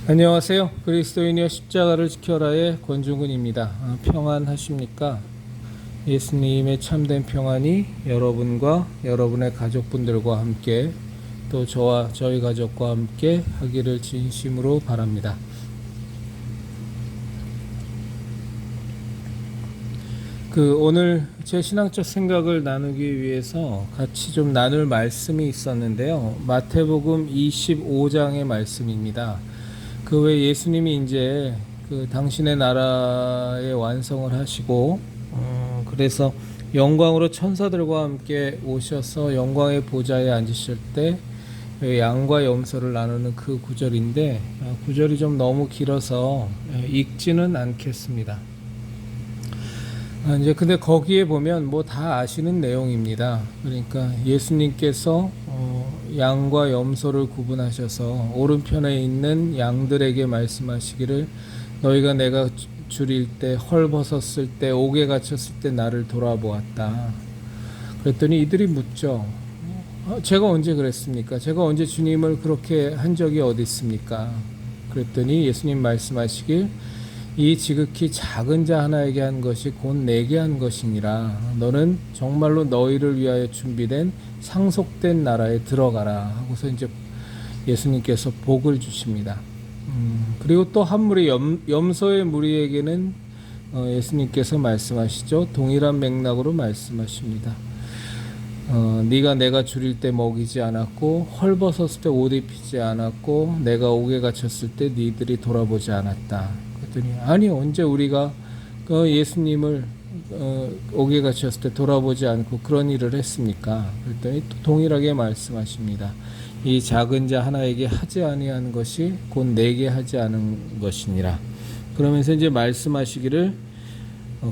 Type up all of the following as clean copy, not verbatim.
안녕하세요. 그리스도인이여 십자가를 지켜라의 권중근입니다. 평안하십니까? 예수님의 참된 평안이 여러분과 여러분의 가족분들과 함께 또 저와 저희 가족과 함께 하기를 진심으로 바랍니다. 오늘 제 신앙적 생각을 나누기 위해서 같이 좀 나눌 말씀이 있었는데요. 마태복음 25장의 말씀입니다. 그 외 예수님이 이제 당신의 나라의 완성을 하시고 그래서 영광으로 천사들과 함께 오셔서 영광의 보좌에 앉으실 때 양과 염소를 나누는 그 구절인데 구절이 좀 너무 길어서 읽지는 않겠습니다. 이제 근데 거기에 보면 뭐 다 아시는 내용입니다. 그러니까 예수님께서 양과 염소를 구분하셔서 오른편에 있는 양들에게 말씀하시기를 너희가 내가 줄일 때 헐벗었을 때 옥에 갇혔을 때 나를 돌아보았다. 그랬더니 이들이 묻죠. 제가 언제 그랬습니까? 제가 언제 주님을 그렇게 한 적이 어디 있습니까? 그랬더니 예수님 말씀하시길 이 지극히 작은 자 하나에게 한 것이 곧 내게 한 것이니라. 너는 정말로 너희를 위하여 준비된 상속된 나라에 들어가라 하고서 이제 예수님께서 복을 주십니다. 그리고 또 한 무리 염소의 무리에게는 예수님께서 말씀하시죠. 동일한 맥락으로 말씀하십니다. 네가 내가 줄일 때 먹이지 않았고 헐벗었을 때 옷 입히지 않았고 내가 옥에 갇혔을 때 니들이 돌아보지 않았다. 그랬더니 아니 언제 우리가 예수님을 옥에 갇혔을 때 돌아보지 않고 그런 일을 했습니까? 그랬더니 또 동일하게 말씀하십니다. 이 작은 자 하나에게 하지 아니한 것이 곧 내게 하지 않은 것이니라. 그러면서 이제 말씀하시기를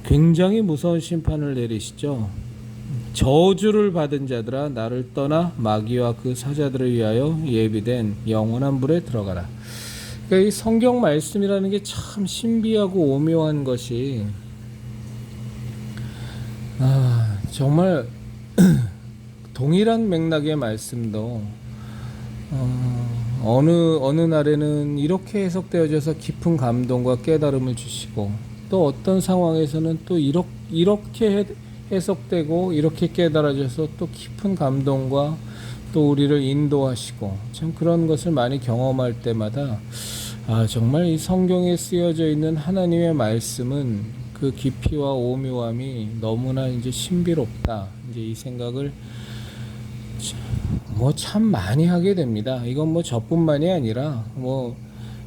굉장히 무서운 심판을 내리시죠. 저주를 받은 자들아 나를 떠나 마귀와 그 사자들을 위하여 예비된 영원한 불에 들어가라. 그러니까 이 성경 말씀이라는 게 참 신비하고 오묘한 것이 정말 동일한 맥락의 말씀도 어느 날에는 이렇게 해석되어져서 깊은 감동과 깨달음을 주시고 또 어떤 상황에서는 또 이렇게 해석되고 이렇게 깨달아져서 또 깊은 감동과 또 우리를 인도하시고 참 그런 것을 많이 경험할 때마다 정말 이 성경에 쓰여져 있는 하나님의 말씀은 그 깊이와 오묘함이 너무나 이제 신비롭다. 이제 이 생각을 참 많이 하게 됩니다. 이건 저뿐만이 아니라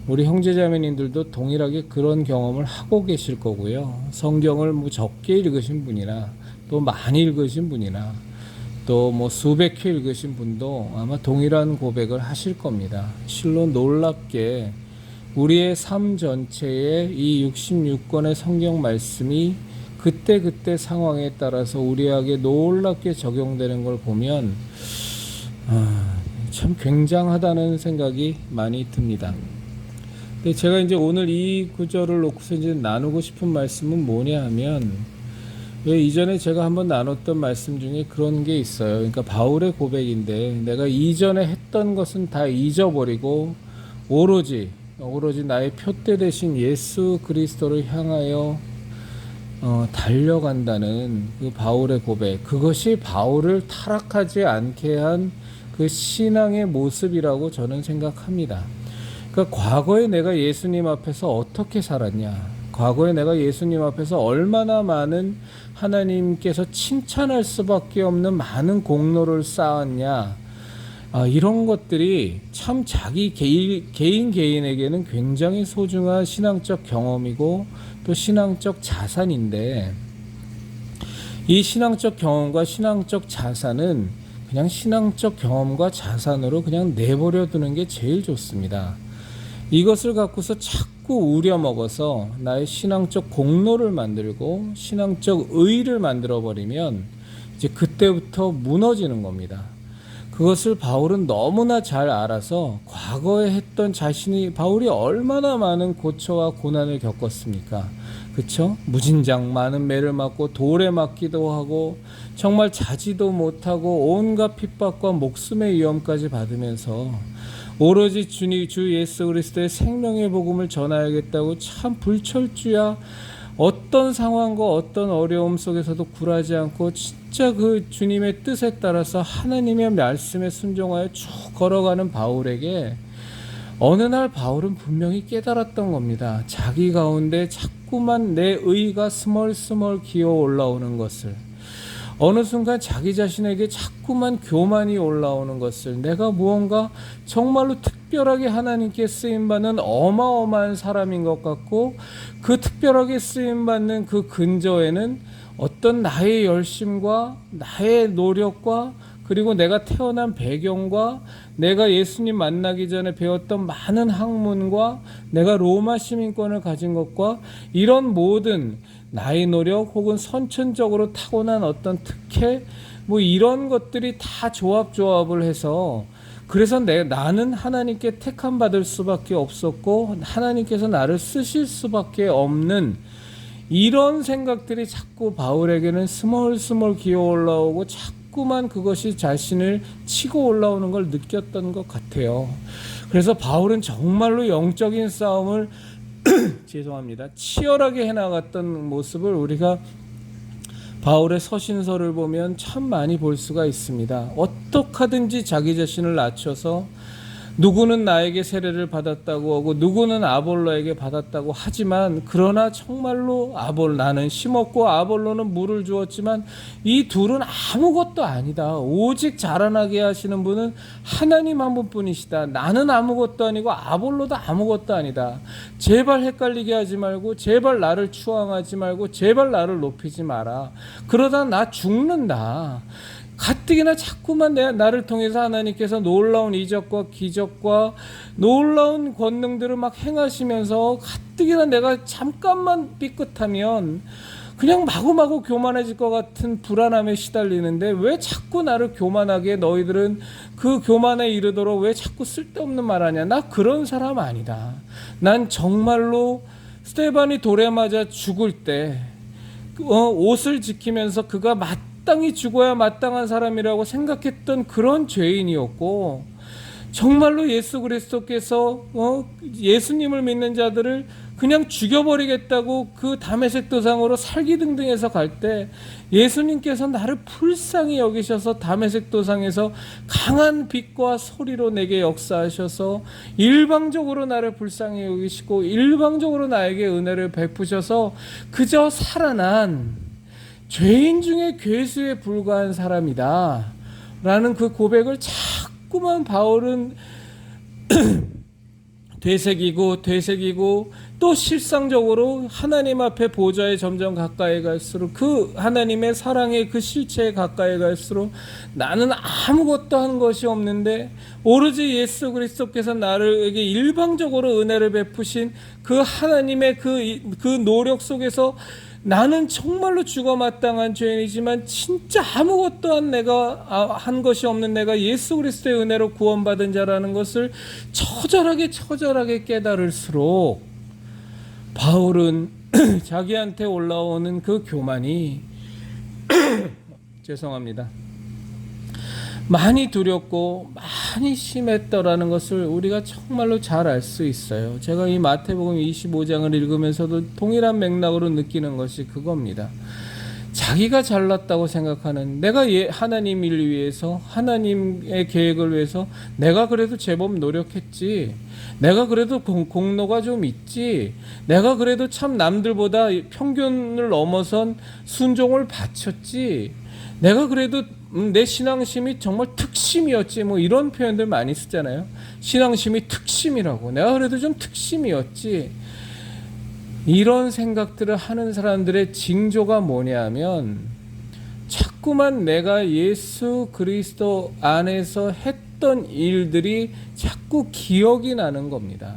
우리 형제자매님들도 동일하게 그런 경험을 하고 계실 거고요. 성경을 적게 읽으신 분이나 또 많이 읽으신 분이나 또 수백 회 읽으신 분도 아마 동일한 고백을 하실 겁니다. 실로 놀랍게 우리의 삶 전체에 이 66권의 성경 말씀이 그때 상황에 따라서 우리에게 놀랍게 적용되는 걸 보면 참 굉장하다는 생각이 많이 듭니다. 근데 제가 이제 오늘 이 구절을 놓고서 이제 나누고 싶은 말씀은 뭐냐 하면 왜 이전에 제가 한번 나눴던 말씀 중에 그런 게 있어요. 그러니까 바울의 고백인데 내가 이전에 했던 것은 다 잊어버리고 오로지 나의 표대 되신 예수 그리스도를 향하여 달려간다는 그 바울의 고백, 그것이 바울을 타락하지 않게 한 그 신앙의 모습이라고 저는 생각합니다. 그러니까 과거에 내가 예수님 앞에서 어떻게 살았냐, 과거에 내가 예수님 앞에서 얼마나 많은 하나님께서 칭찬할 수밖에 없는 많은 공로를 쌓았냐, 이런 것들이 참 자기 개인에게는 굉장히 소중한 신앙적 경험이고 또 신앙적 자산인데, 이 신앙적 경험과 신앙적 자산은 그냥 신앙적 경험과 자산으로 그냥 내버려 두는 게 제일 좋습니다. 이것을 갖고서 자꾸 우려먹어서 나의 신앙적 공로를 만들고 신앙적 의의를 만들어버리면 이제 그때부터 무너지는 겁니다. 그것을 바울은 너무나 잘 알아서 과거에 했던 바울이 얼마나 많은 고초와 고난을 겪었습니까? 그쵸? 무진장 많은 매를 맞고 돌에 맞기도 하고 정말 자지도 못하고 온갖 핍박과 목숨의 위험까지 받으면서 오로지 주 예수 그리스도의 생명의 복음을 전하야겠다고 참 불철주야 어떤 상황과 어떤 어려움 속에서도 굴하지 않고 진짜 그 주님의 뜻에 따라서 하나님의 말씀에 순종하여 쭉 걸어가는 바울에게 어느 날 바울은 분명히 깨달았던 겁니다. 자기 가운데 자꾸만 내 의가 스멀스멀 기어 올라오는 것을, 어느 순간 자기 자신에게 자꾸만 교만이 올라오는 것을, 내가 무언가 정말로 특별하게 하나님께 쓰임받는 어마어마한 사람인 것 같고, 그 특별하게 쓰임받는 그 근저에는 어떤 나의 열심과 나의 노력과 그리고 내가 태어난 배경과 내가 예수님 만나기 전에 배웠던 많은 학문과 내가 로마 시민권을 가진 것과 이런 모든 나의 노력 혹은 선천적으로 타고난 어떤 특혜 뭐 이런 것들이 다 조합을 해서, 그래서 나는 하나님께 택함 받을 수밖에 없었고 하나님께서 나를 쓰실 수밖에 없는 이런 생각들이 자꾸 바울에게는 스멀스멀 기어 올라오고 자꾸만 그것이 자신을 치고 올라오는 걸 느꼈던 것 같아요. 그래서 바울은 정말로 영적인 싸움을 죄송합니다. 치열하게 해나갔던 모습을 우리가 바울의 서신서를 보면 참 많이 볼 수가 있습니다. 어떻게 하든지 자기 자신을 낮춰서 누구는 나에게 세례를 받았다고 하고 누구는 아볼로에게 받았다고 하지만, 그러나 정말로 나는 심었고 아볼로는 물을 주었지만 이 둘은 아무것도 아니다. 오직 자라나게 하시는 분은 하나님 한 분뿐이시다. 나는 아무것도 아니고 아볼로도 아무것도 아니다. 제발 헷갈리게 하지 말고 제발 나를 추앙하지 말고 제발 나를 높이지 마라. 그러다 나 죽는다. 가뜩이나 자꾸만 나를 통해서 하나님께서 놀라운 이적과 기적과 놀라운 권능들을 막 행하시면서 가뜩이나 내가 잠깐만 삐끗하면 그냥 마구마구 교만해질 것 같은 불안함에 시달리는데 왜 자꾸 나를 교만하게, 너희들은 그 교만에 이르도록 왜 자꾸 쓸데없는 말 하냐. 나 그런 사람 아니다. 난 정말로 스데반이 돌에 맞아 죽을 때 옷을 지키면서 그가 마땅히 죽어야 마땅한 사람이라고 생각했던 그런 죄인이었고, 정말로 예수 그리스도께서 예수님을 믿는 자들을 그냥 죽여버리겠다고 그 다메섹 도상으로 살기등등해서 갈 때 예수님께서 나를 불쌍히 여기셔서 다메섹 도상에서 강한 빛과 소리로 내게 역사하셔서 일방적으로 나를 불쌍히 여기시고 일방적으로 나에게 은혜를 베푸셔서 그저 살아난 죄인 중에 괴수에 불과한 사람이다 라는 그 고백을 자꾸만 바울은 되새기고 또 실상적으로 하나님 앞에 보좌에 점점 가까이 갈수록, 그 하나님의 사랑의 그 실체에 가까이 갈수록 나는 아무것도 한 것이 없는데 오로지 예수 그리스도께서 나에게 일방적으로 은혜를 베푸신 그 하나님의 그 노력 속에서 나는 정말로 죽어 마땅한 죄인이지만 진짜 아무것도 한 것이 없는 내가 예수 그리스도의 은혜로 구원받은 자라는 것을 처절하게 깨달을수록 바울은 자기한테 올라오는 그 교만이 죄송합니다. 많이 두렵고 많이 심했더라는 것을 우리가 정말로 잘 알 수 있어요. 제가 이 마태복음 25장을 읽으면서도 동일한 맥락으로 느끼는 것이 그겁니다. 자기가 잘났다고 생각하는, 내가 하나님 일 위해서 하나님의 계획을 위해서 내가 그래도 제법 노력했지, 내가 그래도 공로가 좀 있지, 내가 그래도 참 남들보다 평균을 넘어선 순종을 바쳤지, 내가 그래도 내 신앙심이 정말 특심이었지, 뭐 이런 표현들 많이 쓰잖아요. 신앙심이 특심이라고. 내가 그래도 좀 특심이었지. 이런 생각들을 하는 사람들의 징조가 뭐냐면 자꾸만 내가 예수 그리스도 안에서 했던 일들이 자꾸 기억이 나는 겁니다.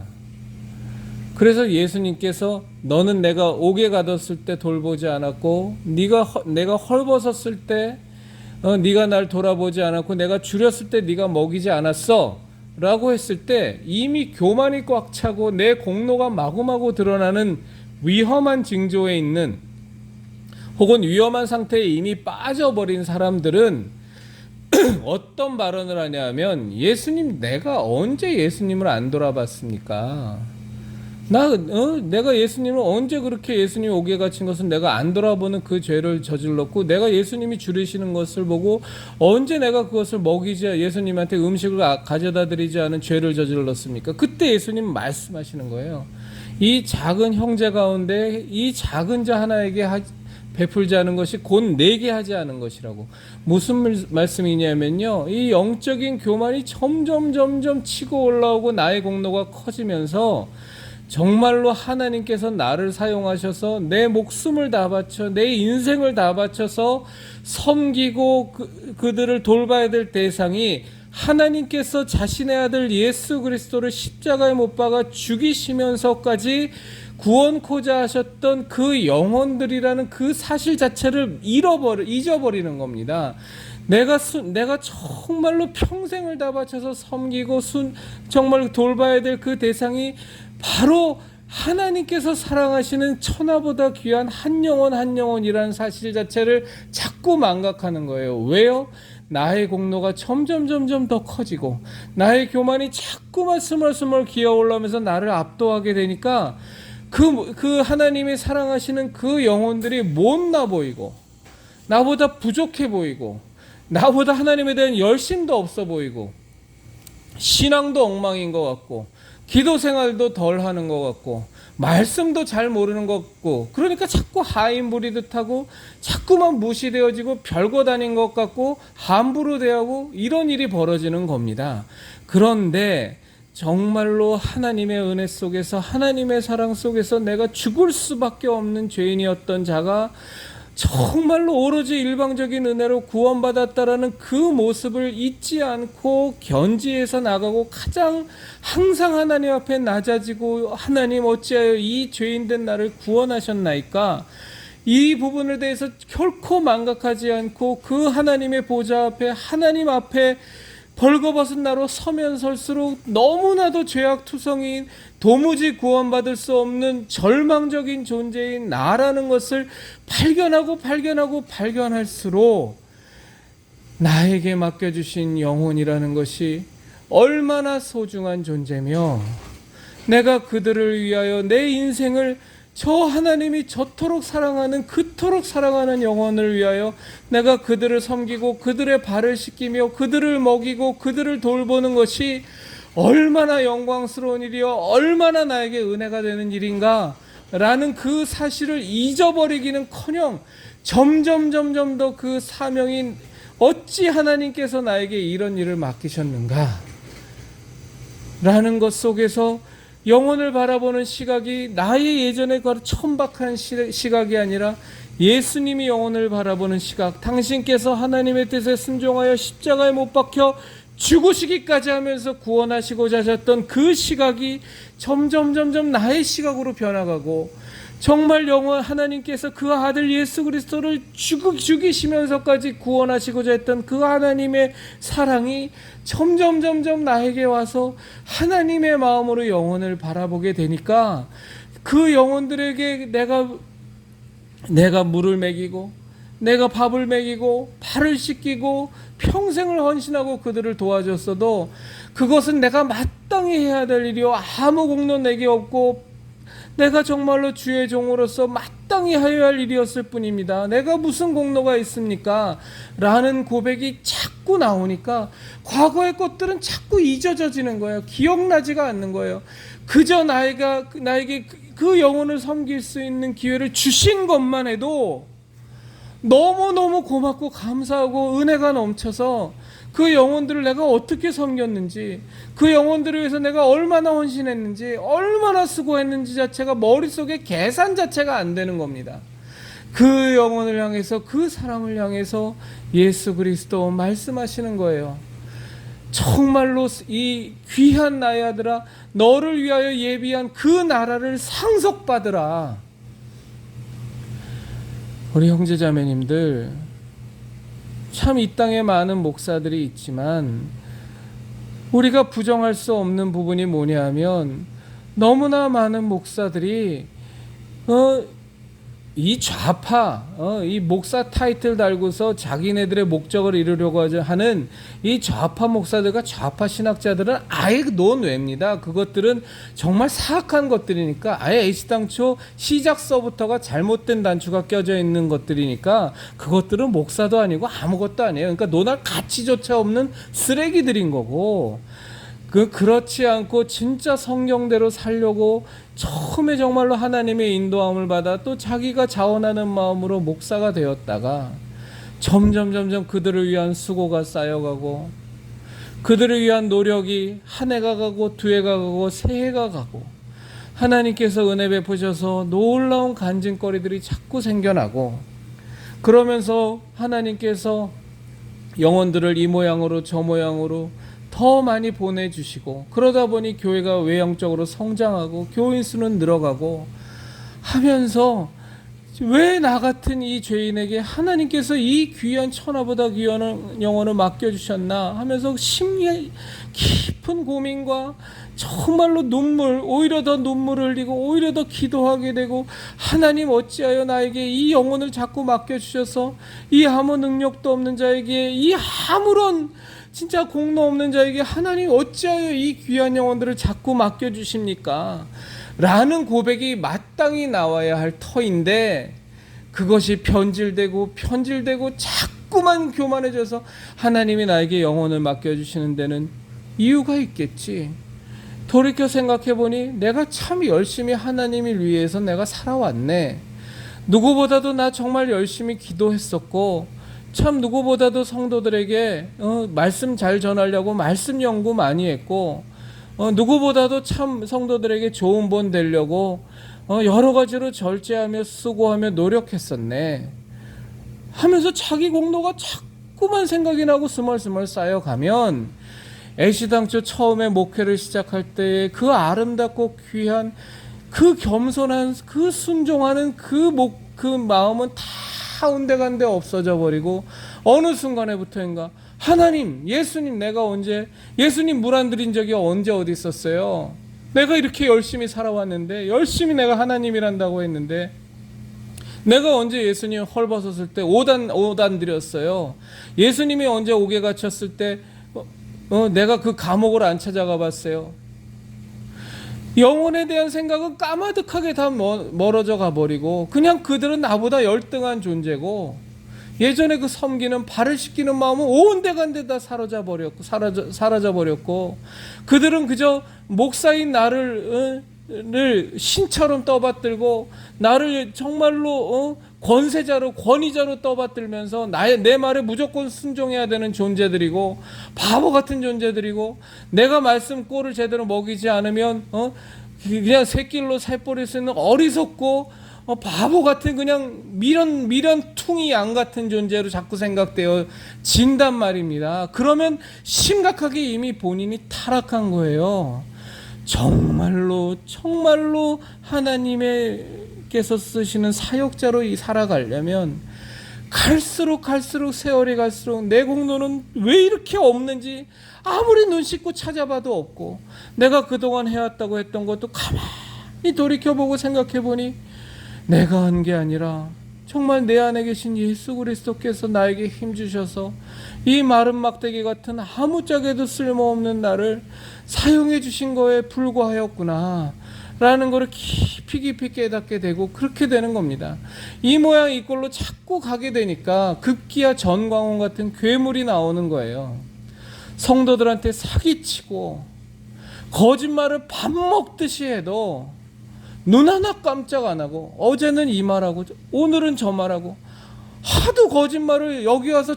그래서 예수님께서 너는 내가 옥에 가뒀을 때 돌보지 않았고 내가 헐벗었을 때 네가 날 돌아보지 않았고 내가 줄였을 때 네가 먹이지 않았어 라고 했을 때 이미 교만이 꽉 차고 내 공로가 마구마구 드러나는 위험한 징조에 있는 혹은 위험한 상태에 이미 빠져버린 사람들은 어떤 발언을 하냐면, 예수님, 내가 언제 예수님을 안 돌아봤습니까? 내가 예수님을 언제 그렇게 예수님이 옥에 갇힌 것은 내가 안 돌아보는 그 죄를 저질렀고, 내가 예수님이 줄이시는 것을 보고 언제 내가 그것을 먹이지, 예수님한테 음식을 가져다 드리지 않은 죄를 저질렀습니까? 그때 예수님 말씀하시는 거예요. 이 작은 형제 가운데 이 작은 자 하나에게 베풀지 않은 것이 곧 내게 하지 않은 것이라고. 무슨 말씀이냐면요, 이 영적인 교만이 점점 치고 올라오고 나의 공로가 커지면서 정말로 하나님께서 나를 사용하셔서 내 목숨을 다 바쳐, 내 인생을 다 바쳐서 섬기고 그들을 돌봐야 될 대상이 하나님께서 자신의 아들 예수 그리스도를 십자가에 못 박아 죽이시면서까지 구원코자 하셨던 그 영혼들이라는 그 사실 자체를 잊어버리는 겁니다. 내가 정말로 평생을 다 바쳐서 섬기고 정말 돌봐야 될 그 대상이 바로 하나님께서 사랑하시는 천하보다 귀한 한 영혼이라는 사실 자체를 자꾸 망각하는 거예요. 왜요? 나의 공로가 점점 더 커지고 나의 교만이 자꾸만 스멀스멀 기어올라면서 나를 압도하게 되니까 그 하나님이 사랑하시는 그 영혼들이 못나 보이고, 나보다 부족해 보이고, 나보다 하나님에 대한 열심도 없어 보이고, 신앙도 엉망인 것 같고, 기도 생활도 덜 하는 것 같고, 말씀도 잘 모르는 것 같고, 그러니까 자꾸 하인부리듯 하고, 자꾸만 무시되어지고, 별것 아닌 것 같고, 함부로 대하고, 이런 일이 벌어지는 겁니다. 그런데 정말로 하나님의 은혜 속에서, 하나님의 사랑 속에서 내가 죽을 수밖에 없는 죄인이었던 자가 정말로 오로지 일방적인 은혜로 구원받았다라는 그 모습을 잊지 않고 견지해서 나가고, 항상 하나님 앞에 낮아지고, 하나님 어찌하여 이 죄인된 나를 구원하셨나이까, 이 부분에 대해서 결코 망각하지 않고 그 하나님의 보좌 앞에, 하나님 앞에 벌거벗은 나로 서면 설수록 너무나도 죄악투성인, 도무지 구원받을 수 없는 절망적인 존재인 나라는 것을 발견할수록 나에게 맡겨주신 영혼이라는 것이 얼마나 소중한 존재며, 내가 그들을 위하여 내 인생을 저 하나님이 저토록 사랑하는, 그토록 사랑하는 영혼을 위하여 내가 그들을 섬기고 그들의 발을 씻기며 그들을 먹이고 그들을 돌보는 것이 얼마나 영광스러운 일이요, 얼마나 나에게 은혜가 되는 일인가 라는 그 사실을 잊어버리기는커녕 점점 더 그 사명인, 어찌 하나님께서 나에게 이런 일을 맡기셨는가 라는 것 속에서 영혼을 바라보는 시각이 나의 예전에 천박한 시각이 아니라 예수님이 영혼을 바라보는 시각, 당신께서 하나님의 뜻에 순종하여 십자가에 못 박혀 죽으시기까지 하면서 구원하시고자 하셨던 그 시각이 점점 나의 시각으로 변화가고, 정말 하나님께서 그 아들 예수 그리스도를 죽이시면서까지 구원하시고자 했던 그 하나님의 사랑이 점점 나에게 와서 하나님의 마음으로 영혼을 바라보게 되니까, 그 영혼들에게 내가 물을 먹이고, 내가 밥을 먹이고, 발을 씻기고, 평생을 헌신하고 그들을 도와줬어도 그것은 내가 마땅히 해야 될 일이요, 아무 공로 내게 없고 내가 정말로 주의 종으로서 마땅히 하여야 할 일이었을 뿐입니다. 내가 무슨 공로가 있습니까? 라는 고백이 자꾸 나오니까 과거의 것들은 자꾸 잊어져지는 거예요. 기억나지가 않는 거예요. 그저 나에게 그 영혼을 섬길 수 있는 기회를 주신 것만 해도 너무너무 고맙고 감사하고 은혜가 넘쳐서 그 영혼들을 내가 어떻게 섬겼는지, 그 영혼들을 위해서 내가 얼마나 헌신했는지, 얼마나 수고했는지 자체가 머릿속에 계산 자체가 안 되는 겁니다. 그 영혼을 향해서, 그 사람을 향해서 예수 그리스도 말씀하시는 거예요. 정말로 이 귀한 나의 아들아, 너를 위하여 예비한 그 나라를 상속받으라. 우리 형제자매님들, 참 이 땅에 많은 목사들이 있지만 우리가 부정할 수 없는 부분이 뭐냐 하면, 너무나 많은 목사들이 이 좌파, 이 목사 타이틀 달고서 자기네들의 목적을 이루려고 하는 이 좌파 목사들과 좌파 신학자들은 아예 논외입니다. 그것들은 정말 사악한 것들이니까, 아예 애시당초 시작서부터가 잘못된 단추가 껴져 있는 것들이니까 그것들은 목사도 아니고 아무것도 아니에요. 그러니까 논할 가치조차 없는 쓰레기들인 거고, 그렇지 않고 진짜 성경대로 살려고 처음에 정말로 하나님의 인도함을 받아 또 자기가 자원하는 마음으로 목사가 되었다가 점점 그들을 위한 수고가 쌓여가고, 그들을 위한 노력이 한 해가 가고 두 해가 가고 세 해가 가고, 하나님께서 은혜 베푸셔서 놀라운 간증거리들이 자꾸 생겨나고, 그러면서 하나님께서 영혼들을 이 모양으로 저 모양으로 더 많이 보내주시고, 그러다 보니 교회가 외형적으로 성장하고 교인 수는 늘어가고 하면서, 왜 나 같은 이 죄인에게 하나님께서 이 귀한 천하보다 귀한 영혼을 맡겨주셨나 하면서 심리 깊은 고민과 정말로 눈물, 오히려 더 눈물을 흘리고 오히려 더 기도하게 되고, 하나님 어찌하여 나에게 이 영혼을 자꾸 맡겨주셔서 이 아무 능력도 없는 자에게, 이 아무런 진짜 공로 없는 자에게 하나님 어찌하여 이 귀한 영혼들을 자꾸 맡겨주십니까? 라는 고백이 마땅히 나와야 할 터인데, 그것이 변질되고 자꾸만 교만해져서 하나님이 나에게 영혼을 맡겨주시는 데는 이유가 있겠지. 돌이켜 생각해보니 내가 참 열심히 하나님을 위해서 내가 살아왔네. 누구보다도 나 정말 열심히 기도했었고, 참 누구보다도 성도들에게 말씀 잘 전하려고 말씀 연구 많이 했고, 누구보다도 참 성도들에게 좋은 본 되려고 여러 가지로 절제하며 수고하며 노력했었네 하면서 자기 공로가 자꾸만 생각이 나고 스멀스멀 쌓여가면, 애시당초 처음에 목회를 시작할 때의 그 아름답고 귀한 그 겸손한 그 순종하는 그 마음은 다 온데간데 없어져 버리고, 어느 순간에부터인가 하나님, 예수님, 내가 언제 예수님 물 안 들인 적이 언제 어디 있었어요? 내가 이렇게 열심히 살아왔는데, 열심히 내가 하나님이란다고 했는데, 내가 언제 예수님 헐벗었을 때 오단 드렸어요? 예수님이 언제 옥에 갇혔을 때 내가 그 감옥을 안 찾아가 봤어요? 영혼에 대한 생각은 까마득하게 다 멀어져 가버리고, 그냥 그들은 나보다 열등한 존재고, 예전에 그 섬기는 발을 씻기는 마음은 온데간데 다 사라져 버렸고, 그들은 그저 목사인 나를 신처럼 떠받들고, 나를 정말로 권세자로 권위자로 떠받들면서 내 말에 무조건 순종해야 되는 존재들이고, 바보 같은 존재들이고, 내가 말씀 꼴을 제대로 먹이지 않으면 그냥 새끼로 새뿌릴 수 있는 어리석고 바보 같은 그냥 미련퉁이 양 같은 존재로 자꾸 생각되어 진단 말입니다. 그러면 심각하게 이미 본인이 타락한 거예요. 정말로 하나님께서 쓰시는 사역자로 살아가려면 갈수록 세월이 갈수록 내 공로는 왜 이렇게 없는지 아무리 눈 씻고 찾아봐도 없고, 내가 그동안 해왔다고 했던 것도 가만히 돌이켜보고 생각해보니 내가 한 게 아니라 정말 내 안에 계신 예수 그리스도께서 나에게 힘주셔서 이 마른 막대기 같은 아무짝에도 쓸모없는 나를 사용해 주신 거에 불과하였구나 라는 것을 깊이 깨닫게 되고, 그렇게 되는 겁니다. 이 모양 이 꼴로 자꾸 가게 되니까 급기야 전광훈 같은 괴물이 나오는 거예요. 성도들한테 사기치고 거짓말을 밥 먹듯이 해도 눈 하나 깜짝 안 하고, 어제는 이 말하고 오늘은 저 말하고 하도 거짓말을, 여기 와서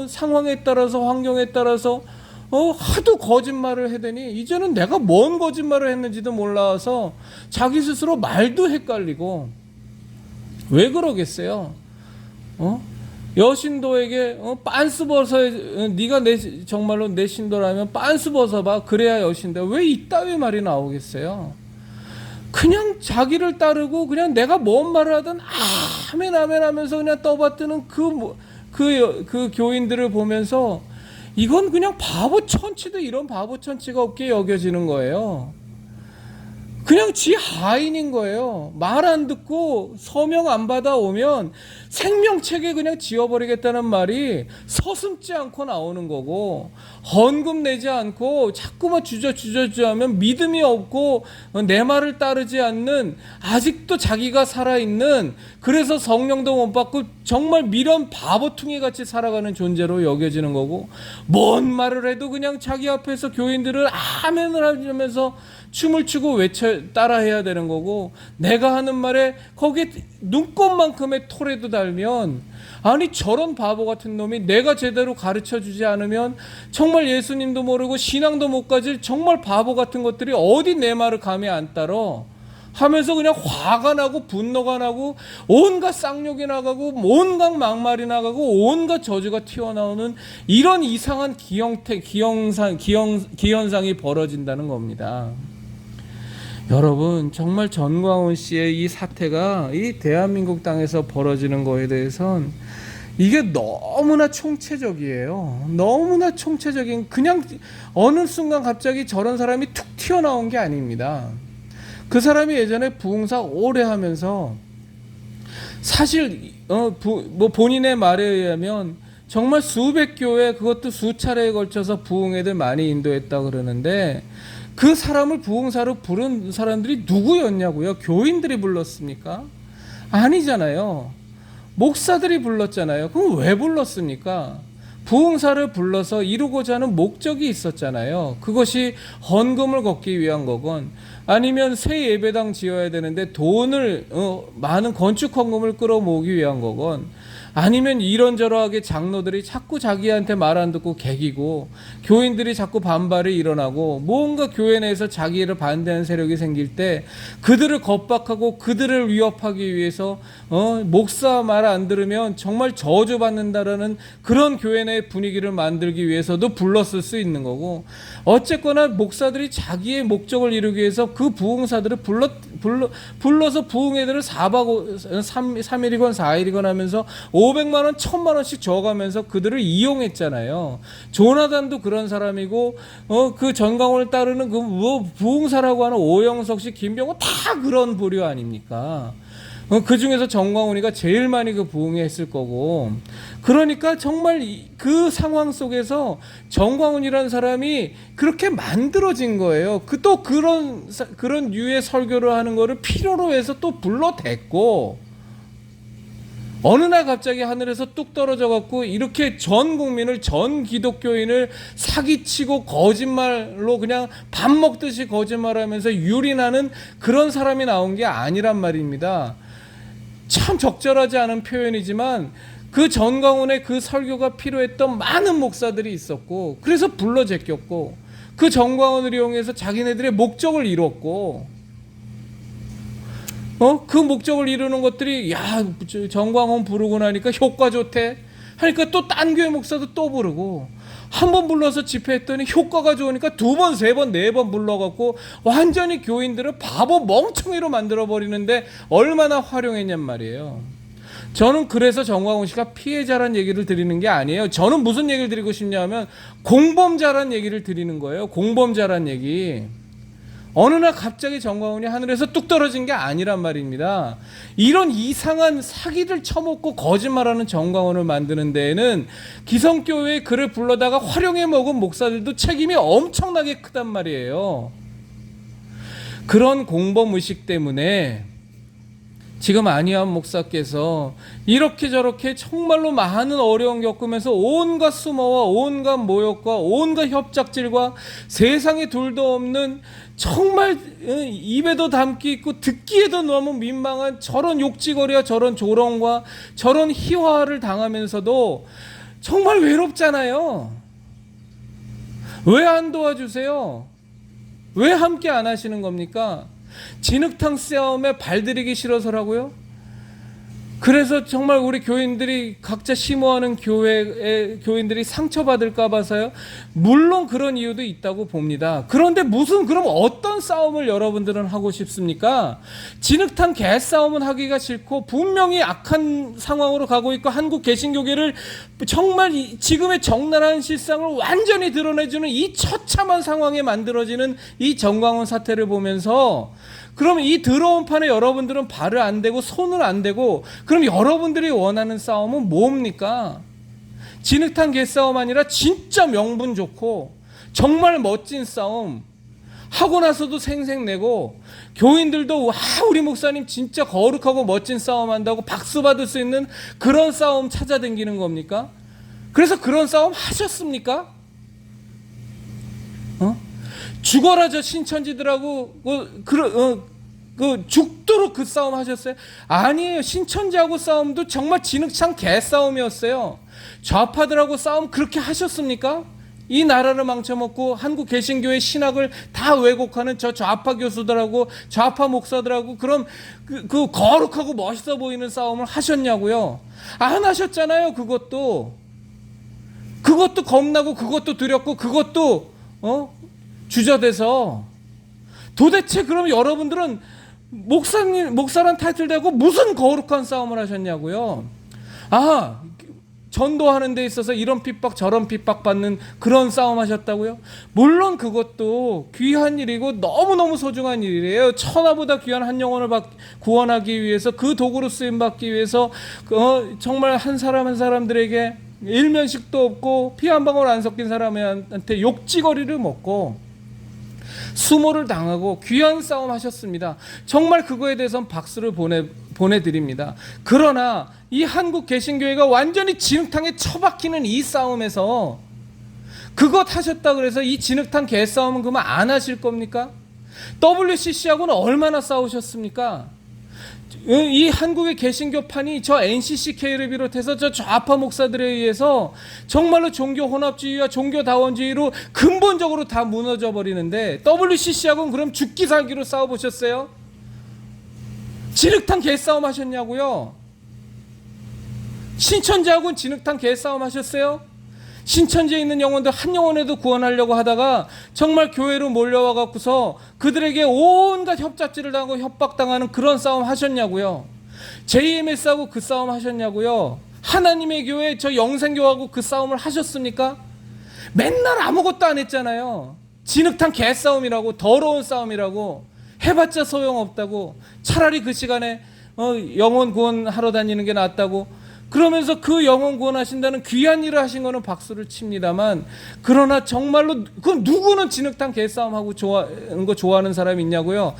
상황에 따라서 환경에 따라서 하도 거짓말을 하더니 이제는 내가 뭔 거짓말을 했는지도 몰라서 자기 스스로 말도 헷갈리고. 왜 그러겠어요? 여신도에게 빤스 벗어, 네가 정말로 내 신도라면 빤스 벗어봐, 그래야 여신데, 왜 이따위 말이 나오겠어요? 그냥 자기를 따르고 그냥 내가 뭔 말을 하든 아멘 하면서 그냥 떠받드는 그 교인들을 보면서, 이건 그냥 바보 천치도 이런 바보 천치가 없게 여겨지는 거예요. 그냥 지 하인인 거예요. 말 안 듣고 서명 안 받아오면 생명책에 그냥 지워버리겠다는 말이 서슴지 않고 나오는 거고, 헌금 내지 않고 자꾸만 주저하면 믿음이 없고 내 말을 따르지 않는, 아직도 자기가 살아있는, 그래서 성령도 못 받고 정말 미련 바보퉁이 같이 살아가는 존재로 여겨지는 거고, 뭔 말을 해도 그냥 자기 앞에서 교인들을 아멘을 하면서 춤을 추고 따라해야 되는 거고, 내가 하는 말에 거기에 눈곱만큼의 토래도 달면, 아니 저런 바보 같은 놈이 내가 제대로 가르쳐 주지 않으면 정말 예수님도 모르고 신앙도 못 가질 정말 바보 같은 것들이 어디 내 말을 감히 안 따러 하면서 그냥 화가 나고 분노가 나고 온갖 쌍욕이 나가고 온갖 막말이 나가고 온갖 저주가 튀어나오는 이런 이상한 기현상이 벌어진다는 겁니다. 여러분, 정말 전광훈 씨의 이 사태가 이 대한민국 땅에서 벌어지는 거에 대해선 이게 너무나 총체적이에요. 너무나 총체적인, 그냥 어느 순간 갑자기 저런 사람이 툭 튀어나온 게 아닙니다. 그 사람이 예전에 부흥사 오래 하면서 사실 본인의 말에 의하면 정말 수백 교회, 그것도 수차례에 걸쳐서 부흥회들 많이 인도했다 그러는데, 그 사람을 부흥사로 부른 사람들이 누구였냐고요? 교인들이 불렀습니까? 아니잖아요. 목사들이 불렀잖아요. 그럼 왜 불렀습니까? 부흥사를 불러서 이루고자 하는 목적이 있었잖아요. 그것이 헌금을 걷기 위한 거건, 아니면 새 예배당 지어야 되는데 돈을 많은 건축 헌금을 끌어모으기 위한 거건, 아니면 이런저런하게 장로들이 자꾸 자기한테 말 안 듣고 개기고 교인들이 자꾸 반발이 일어나고 뭔가 교회 내에서 자기를 반대하는 세력이 생길 때 그들을 겁박하고 그들을 위협하기 위해서 목사 말 안 들으면 정말 저주받는다라는 그런 교회 내 분위기를 만들기 위해서도 불렀을 수 있는 거고, 어쨌거나 목사들이 자기의 목적을 이루기 위해서 그 부흥사들을 불러서 부흥회들을 3일이건 4일이건 하면서 500만 원, 1000만 원씩 줘가면서 그들을 이용했잖아요. 조나단도 그런 사람이고, 그 전광훈을 따르는 그 부흥사라고 하는 오영석 씨, 김병호 다 그런 부류 아닙니까? 그 중에서 전광훈이가 제일 많이 그 부흥회 했을 거고, 그러니까 정말 그 상황 속에서 전광훈이라는 사람이 그렇게 만들어진 거예요. 또 그런 유의 설교를 하는 거를 필요로 해서 또 불러댔고, 어느 날 갑자기 하늘에서 뚝 떨어져 갖고 이렇게 전 국민을, 전 기독교인을 사기치고 거짓말로 그냥 밥 먹듯이 거짓말하면서 유린하는 그런 사람이 나온 게 아니란 말입니다. 참 적절하지 않은 표현이지만 그 전광훈의 그 설교가 필요했던 많은 목사들이 있었고, 그래서 불러 제꼈고, 그 전광훈을 이용해서 자기네들의 목적을 이뤘고, 그 목적을 이루는 것들이, 야, 전광훈 부르고 나니까 효과 좋대 하니까 또 딴 교회 목사도 또 부르고, 한 번 불러서 집회했더니 효과가 좋으니까 2번, 3번, 4번 불러갖고 완전히 교인들을 바보 멍청이로 만들어버리는데 얼마나 활용했냔 말이에요. 저는 그래서 전광훈 씨가 피해자란 얘기를 드리는 게 아니에요. 저는 무슨 얘기를 드리고 싶냐면 공범자란 얘기를 드리는 거예요. 공범자란 얘기. 어느 날 갑자기 전광훈이 하늘에서 뚝 떨어진 게 아니란 말입니다. 이런 이상한 사기를 쳐먹고 거짓말하는 전광훈을 만드는 데에는 기성교회에 그를 불러다가 활용해 먹은 목사들도 책임이 엄청나게 크단 말이에요. 그런 공범의식 때문에 지금 안희환 목사께서 이렇게 저렇게 정말로 많은 어려움 겪으면서 온갖 수모와 온갖 모욕과 온갖 협작질과 세상에 둘도 없는 정말 입에도 담기 있고 듣기에도 너무 민망한 저런 욕지거리와 저런 조롱과 저런 희화를 당하면서도 정말 외롭잖아요. 왜 안 도와주세요? 왜 함께 안 하시는 겁니까? 진흙탕 싸움에 발들이기 싫어서라고요? 그래서 정말 우리 교인들이 각자 심호하는 교회의 교인들이 상처받을까 봐서요. 물론 그런 이유도 있다고 봅니다. 그런데 그럼 어떤 싸움을 여러분들은 하고 싶습니까? 진흙탕 개싸움은 하기가 싫고 분명히 악한 상황으로 가고 있고 한국 개신교계를 정말 지금의 적나라한 실상을 완전히 드러내주는 이 처참한 상황에 만들어지는 이 정광훈 사태를 보면서 그러면 이 더러운 판에 여러분들은 발을 안 대고 손을 안 대고 그럼 여러분들이 원하는 싸움은 뭡니까? 진흙탕 개싸움 아니라 진짜 명분 좋고 정말 멋진 싸움 하고 나서도 생색내고 교인들도 와 우리 목사님 진짜 거룩하고 멋진 싸움 한다고 박수 받을 수 있는 그런 싸움 찾아다니는 겁니까? 그래서 그런 싸움 하셨습니까? 죽어라 저 신천지들하고 죽도록 그 싸움 하셨어요? 아니에요. 신천지하고 싸움도 정말 진흙탕 개싸움이었어요. 좌파들하고 싸움 그렇게 하셨습니까? 이 나라를 망쳐먹고 한국 개신교의 신학을 다 왜곡하는 저 좌파 교수들하고 좌파 목사들하고 그럼 그 거룩하고 멋있어 보이는 싸움을 하셨냐고요? 안 하셨잖아요. 그것도 겁나고 그것도 두렵고 그것도 주저돼서 도대체 그럼 여러분들은 목사란 타이틀 대고 무슨 거룩한 싸움을 하셨냐고요? 전도하는 데 있어서 이런 핍박 저런 핍박 받는 그런 싸움 하셨다고요? 물론 그것도 귀한 일이고 너무너무 소중한 일이에요. 천하보다 귀한 한 영혼을 구원하기 위해서 그 도구로 쓰임받기 위해서 정말 한 사람 한 사람들에게 일면식도 없고 피 한 방울 안 섞인 사람한테 욕지거리를 먹고 수모를 당하고 귀한 싸움 하셨습니다. 정말 그거에 대해서는 박수를 보내드립니다. 그러나 이 한국 개신교회가 완전히 진흙탕에 처박히는 이 싸움에서 그것 하셨다 그래서 이 진흙탕 개싸움은 그만 안 하실 겁니까? WCC하고는 얼마나 싸우셨습니까? 이 한국의 개신교판이 저 NCCK를 비롯해서 저 좌파 목사들에 의해서 정말로 종교 혼합주의와 종교다원주의로 근본적으로 다 무너져 버리는데 WCC하고는 그럼 죽기 살기로 싸워보셨어요? 진흙탕 개싸움 하셨냐고요? 신천지하고는 진흙탕 개싸움 하셨어요? 신천지에 있는 영혼들 한 영혼에도 구원하려고 하다가 정말 교회로 몰려와 갖고서 그들에게 온갖 협잡질을 당하고 협박당하는 그런 싸움 하셨냐고요? JMS하고 그 싸움 하셨냐고요? 하나님의 교회 저 영생교하고 그 싸움을 하셨습니까? 맨날 아무것도 안 했잖아요. 진흙탕 개싸움이라고 더러운 싸움이라고 해봤자 소용없다고 차라리 그 시간에 영혼 구원하러 다니는 게 낫다고 그러면서 그 영혼 구원하신다는 귀한 일을 하신 거는 박수를 칩니다만 그러나 정말로 그 누구는 진흙탕 개싸움하고 좋아하는 사람이 있냐고요?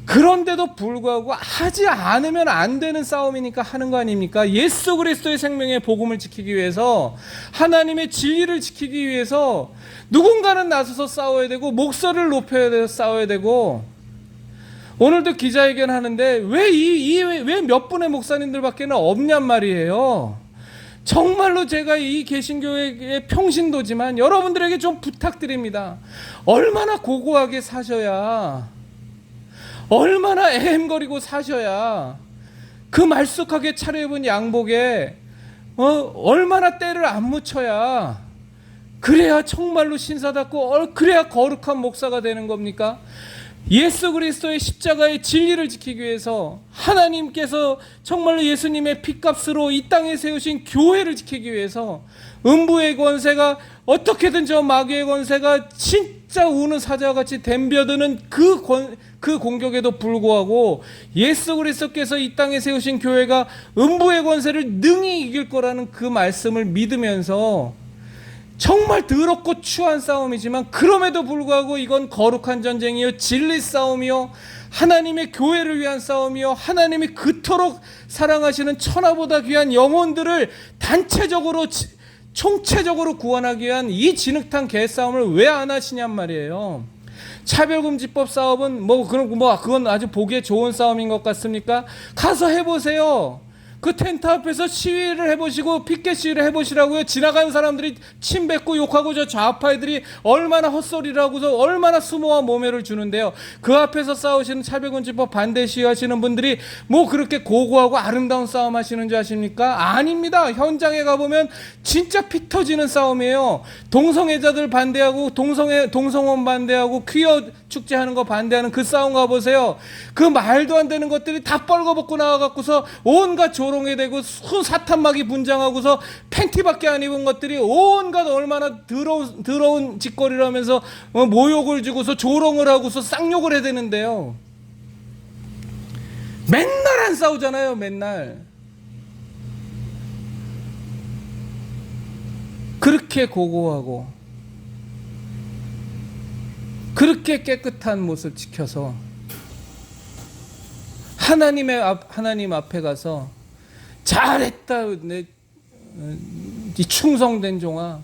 그런데도 불구하고 하지 않으면 안 되는 싸움이니까 하는 거 아닙니까? 예수 그리스도의 생명의 복음을 지키기 위해서 하나님의 진리를 지키기 위해서 누군가는 나서서 싸워야 되고 목소리를 높여야 돼서 싸워야 되고 오늘도 기자회견 하는데 왜 몇 분의 목사님들밖에는 없냔 말이에요. 정말로 제가 이 개신교의 평신도지만 여러분들에게 좀 부탁드립니다. 얼마나 고고하게 사셔야 얼마나 애헴거리고 사셔야 그 말쑥하게 차려입은 양복에 얼마나 때를 안 묻혀야 그래야 정말로 신사답고 그래야 거룩한 목사가 되는 겁니까? 예수 그리스도의 십자가의 진리를 지키기 위해서 하나님께서 정말로 예수님의 피값으로 이 땅에 세우신 교회를 지키기 위해서 음부의 권세가 어떻게든 저 마귀의 권세가 진짜 우는 사자와 같이 덤벼드는 그 공격에도 불구하고 예수 그리스도께서 이 땅에 세우신 교회가 음부의 권세를 능히 이길 거라는 그 말씀을 믿으면서 정말 더럽고 추한 싸움이지만 그럼에도 불구하고 이건 거룩한 전쟁이요 진리 싸움이요 하나님의 교회를 위한 싸움이요 하나님이 그토록 사랑하시는 천하보다 귀한 영혼들을 단체적으로 총체적으로 구원하기 위한 이 진흙탕 개싸움을 왜 안 하시냔 말이에요. 차별금지법 사업은 그건 아주 보기에 좋은 싸움인 것 같습니까? 가서 해보세요. 그 텐트 앞에서 시위를 해보시고 피켓 시위를 해보시라고요. 지나가는 사람들이 침 뱉고 욕하고 저 좌파애들이 얼마나 헛소리를 하고서 얼마나 수모와 모멸을 주는데요. 그 앞에서 싸우시는 차별금지법 반대 시위하시는 분들이 뭐 그렇게 고고하고 아름다운 싸움 하시는 줄 아십니까? 아닙니다. 현장에 가보면 진짜 피 터지는 싸움이에요. 동성애자들 반대하고 동성혼 반대하고 퀴어 축제하는 거 반대하는 그 싸움 가보세요. 그 말도 안 되는 것들이 다 뻘거벗고 나와갖고서 온갖 조롱에 대고 사탄막이 분장하고서 팬티밖에 안 입은 것들이 온갖 얼마나 더러운 짓거리를 하면서 모욕을 주고서 조롱을 하고서 쌍욕을 해대는데요. 맨날 안 싸우잖아요. 맨날. 그렇게 고고하고 그렇게 깨끗한 모습 지켜서 하나님 앞에 가서 잘했다, 이 충성된 종아,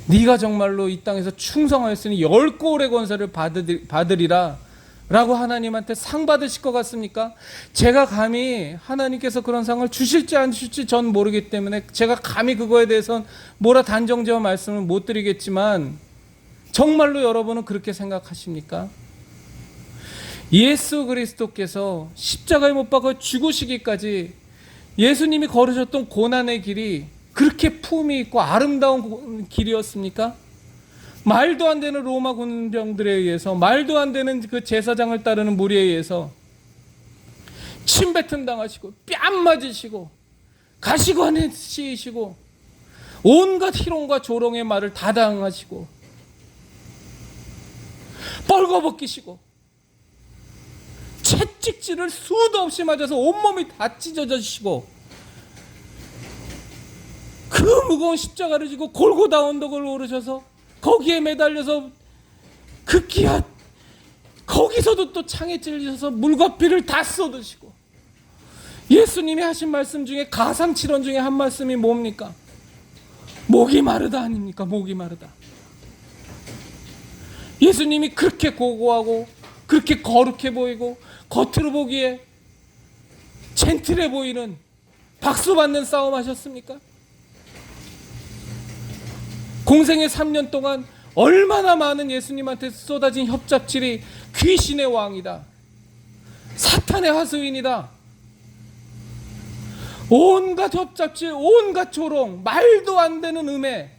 네가 정말로 이 땅에서 충성하였으니 10골의 권세를 받으리라 라고 하나님한테 상 받으실 것 같습니까? 제가 감히 하나님께서 그런 상을 주실지 안 주실지 전 모르기 때문에 제가 감히 그거에 대해서는 뭐라 단정지어 말씀을 못 드리겠지만, 정말로 여러분은 그렇게 생각하십니까? 예수 그리스도께서 십자가에 못 박아 죽으시기까지 예수님이 걸으셨던 고난의 길이 그렇게 품이 있고 아름다운 길이었습니까? 말도 안 되는 로마 군병들에 의해서, 말도 안 되는 그 제사장을 따르는 무리에 의해서 침뱉음 당하시고 뺨 맞으시고 가시관에 씌이시고 온갖 희롱과 조롱의 말을 다 당하시고 뻘거벗기시고 채찍질을 수도 없이 맞아서 온몸이 다 찢어지시고 그 무거운 십자가를 지고 골고다 언덕을 오르셔서 거기에 매달려서 극기야 거기서도 또 창에 찔리셔서 물과 피를 다 쏟으시고, 예수님이 하신 말씀 중에 가상칠언 중에 한 말씀이 뭡니까? 목이 마르다 아닙니까? 목이 마르다. 예수님이 그렇게 고고하고 그렇게 거룩해 보이고 겉으로 보기에 젠틀해 보이는 박수 받는 싸움 하셨습니까? 공생의 3년 동안 얼마나 많은 예수님한테 쏟아진 협잡질이 귀신의 왕이다, 사탄의 하수인이다, 온갖 협잡질, 온갖 조롱, 말도 안 되는 음해.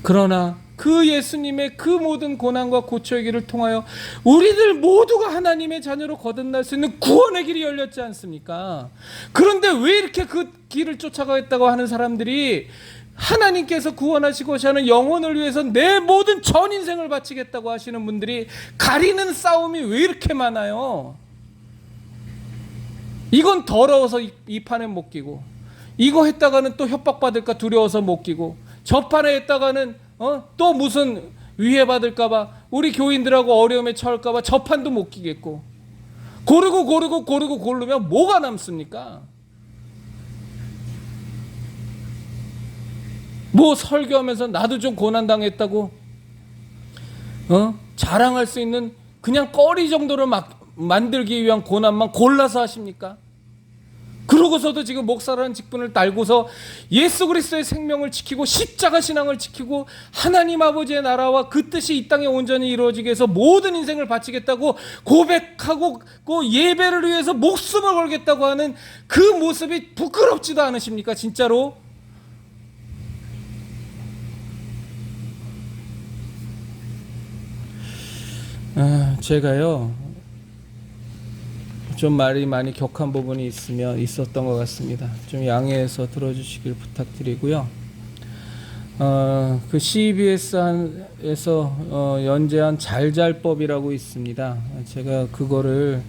그러나 그 예수님의 그 모든 고난과 고초의 길을 통하여 우리들 모두가 하나님의 자녀로 거듭날 수 있는 구원의 길이 열렸지 않습니까? 그런데 왜 이렇게 그 길을 쫓아가겠다고 하는 사람들이 하나님께서 구원하시고자 하는 영혼을 위해서 내 모든 전 인생을 바치겠다고 하시는 분들이 가리는 싸움이 왜 이렇게 많아요? 이건 더러워서 이 판에 못 끼고, 이거 했다가는 또 협박받을까 두려워서 못 끼고, 저 판에 했다가는 또 무슨 위해받을까봐, 우리 교인들하고 어려움에 처할까봐 저 판도 못 끼겠고, 고르면 뭐가 남습니까? 뭐 설교하면서 나도 좀 고난당했다고 자랑할 수 있는 그냥 꺼리 정도를 만들기 위한 고난만 골라서 하십니까? 그러고서도 지금 목사라는 직분을 달고서 예수 그리스도의 생명을 지키고 십자가 신앙을 지키고 하나님 아버지의 나라와 그 뜻이 이 땅에 온전히 이루어지게 해서 모든 인생을 바치겠다고 고백하고 그 예배를 위해서 목숨을 걸겠다고 하는 그 모습이 부끄럽지도 않으십니까? 진짜로? 제가요 좀 말이 많이 격한 부분이 있었던 것 같습니다. 좀 양해해서 들어주시길 부탁드리고요. 그 CBS에서 연재한 잘잘법이라고 있습니다. 제가 그거를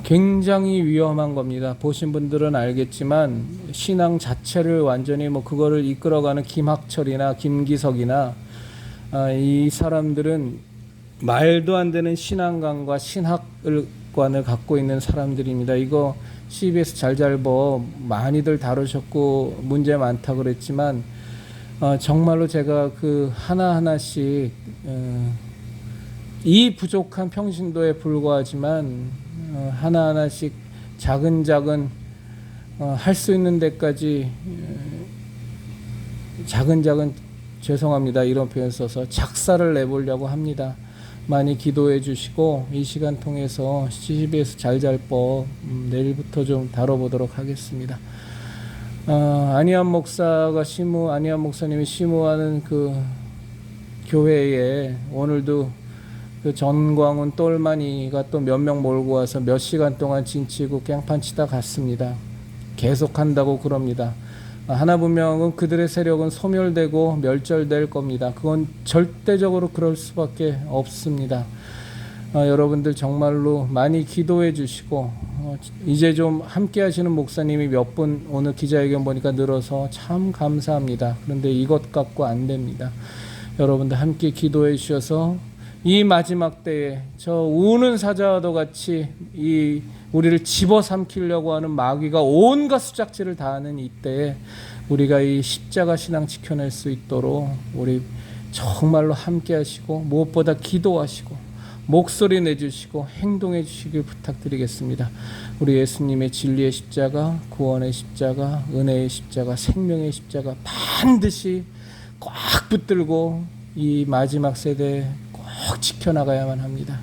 굉장히 위험한 겁니다. 보신 분들은 알겠지만 신앙 자체를 완전히 그거를 이끌어가는 김학철이나 김기석이나 이 사람들은 말도 안 되는 신앙관과 신학관을 갖고 있는 사람들입니다. 이거 CBS 잘잘법 많이들 다루셨고 문제 많다 그랬지만 정말로 제가 그 하나하나씩 이 부족한 평신도에 불과하지만 하나하나씩 작은 할 수 있는 데까지 작은 죄송합니다. 이런 표현 써서 작사를 내보려고 합니다. 많이 기도해 주시고 이 시간 통해서 CCBS 잘잘법 내일부터 좀 다뤄보도록 하겠습니다. 안희환 목사님이 심우하는 그 교회에 오늘도 그 전광훈 똘마니가 또 몇 명 몰고 와서 몇 시간 동안 진치고 깽판 치다 갔습니다. 계속한다고 그럽니다. 하나 분명은 그들의 세력은 소멸되고 멸절될 겁니다. 그건 절대적으로 그럴 수밖에 없습니다. 여러분들 정말로 많이 기도해 주시고 이제 좀 함께 하시는 목사님이 몇 분 오늘 기자회견 보니까 늘어서 참 감사합니다. 그런데 이것 갖고 안 됩니다. 여러분들 함께 기도해 주셔서 이 마지막 때에 저 우는 사자와도 같이 우리를 집어삼키려고 하는 마귀가 온갖 수작질을 다하는 이때에 우리가 이 십자가 신앙 지켜낼 수 있도록 우리 정말로 함께 하시고 무엇보다 기도하시고 목소리 내주시고 행동해 주시길 부탁드리겠습니다. 우리 예수님의 진리의 십자가, 구원의 십자가, 은혜의 십자가, 생명의 십자가 반드시 꽉 붙들고 이 마지막 세대에 꼭 지켜나가야만 합니다.